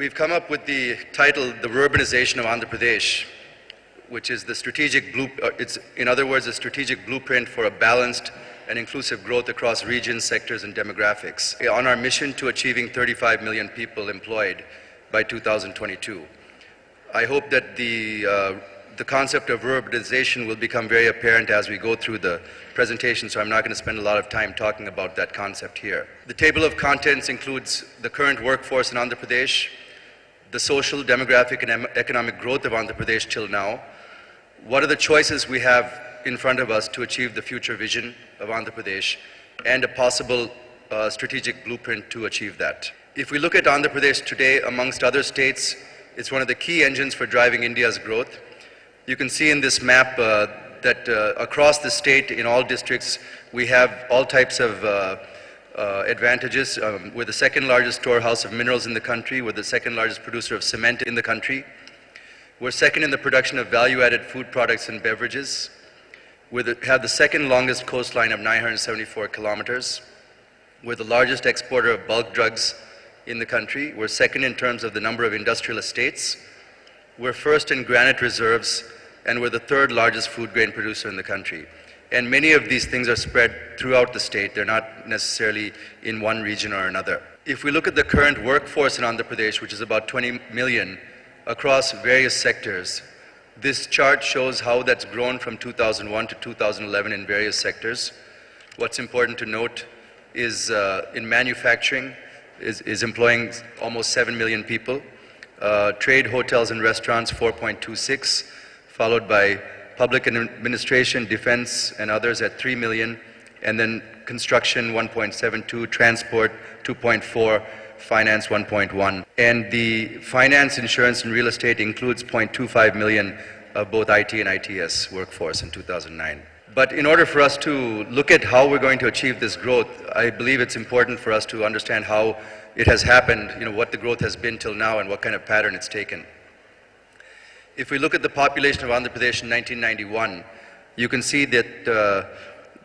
We've come up with the title, The Urbanization of Andhra Pradesh, which is the strategic in other words, a strategic blueprint for a balanced and inclusive growth across regions, sectors, and demographics on our mission to achieving 35 million people employed by 2022. I hope that the concept of urbanization will become very apparent as we go through the presentation, so I'm not going to spend a lot of time talking about that concept here. The table of contents includes the current workforce in Andhra Pradesh, the social, demographic, and economic growth of Andhra Pradesh till now. What are the choices we have in front of us to achieve the future vision of Andhra Pradesh and a possible strategic blueprint to achieve that? If we look at Andhra Pradesh today, amongst other states, it's one of the key engines for driving India's growth. You can see in this map that across the state, in all districts, we have all types of advantages. We're the second largest storehouse of minerals in the country. We're the second largest producer of cement in the country. We're second in the production of value-added food products and beverages. We have the second longest coastline of 974 kilometers. We're the largest exporter of bulk drugs in the country. We're second in terms of the number of industrial estates. We're first in granite reserves, and we're the third largest food grain producer in the country. And many of these things are spread throughout the state. They're not necessarily in one region or another. If we look at the current workforce in Andhra Pradesh, which is about 20 million across various sectors, this chart shows how that's grown from 2001 to 2011 in various sectors. What's important to note is in manufacturing is employing almost 7 million people. Trade, hotels, and restaurants, 4.26, followed by public administration, defense, and others at 3 million, and then construction, 1.72, transport, 2.4, finance, 1.1. And the finance, insurance, and real estate includes 0.25 million of both IT and ITS workforce in 2009. But in order for us to look at how we're going to achieve this growth, I believe it's important for us to understand how it has happened, what the growth has been till now and what kind of pattern it's taken. If we look at the population of Andhra Pradesh in 1991, you can see that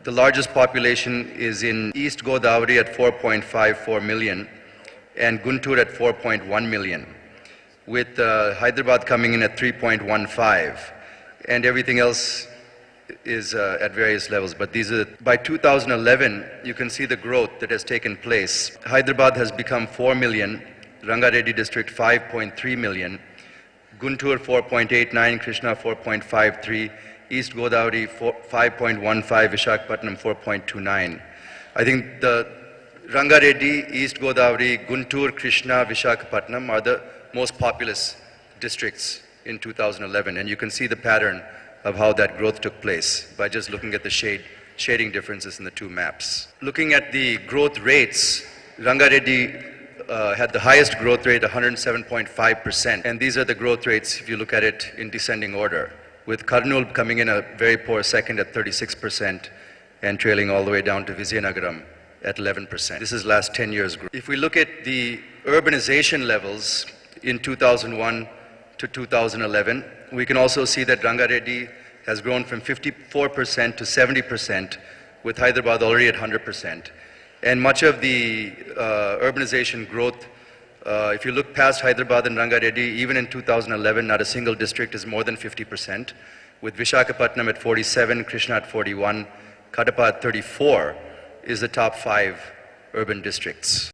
the largest population is in East Godavari at 4.54 million and Guntur at 4.1 million, with Hyderabad coming in at 3.15, and everything else is at various levels. But by 2011, you can see the growth that has taken place. Hyderabad has become 4 million, Rangareddy district 5.3 million, Guntur 4.89, Krishna 4.53, East Godavari 5.15, Visakhapatnam 4.29. I think the Rangareddy, East Godavari, Guntur, Krishna, Visakhapatnam are the most populous districts in 2011, and you can see the pattern of how that growth took place by just looking at the shading differences in the two maps. Looking at the growth rates, Rangareddy had the highest growth rate, 107.5%. And these are the growth rates if you look at it in descending order, with Kurnool coming in a very poor second at 36% and trailing all the way down to Vizianagaram at 11%. This is last 10 years growth. If we look at the urbanization levels in 2001 to 2011, we can also see that Rangareddy has grown from 54% to 70%, with Hyderabad already at 100%. And much of the urbanization growth, if you look past Hyderabad and Rangareddy, even in 2011, not a single district is more than 50%, with Visakhapatnam at 47, Krishna at 41, Kadapa at 34 is the top 5 urban districts.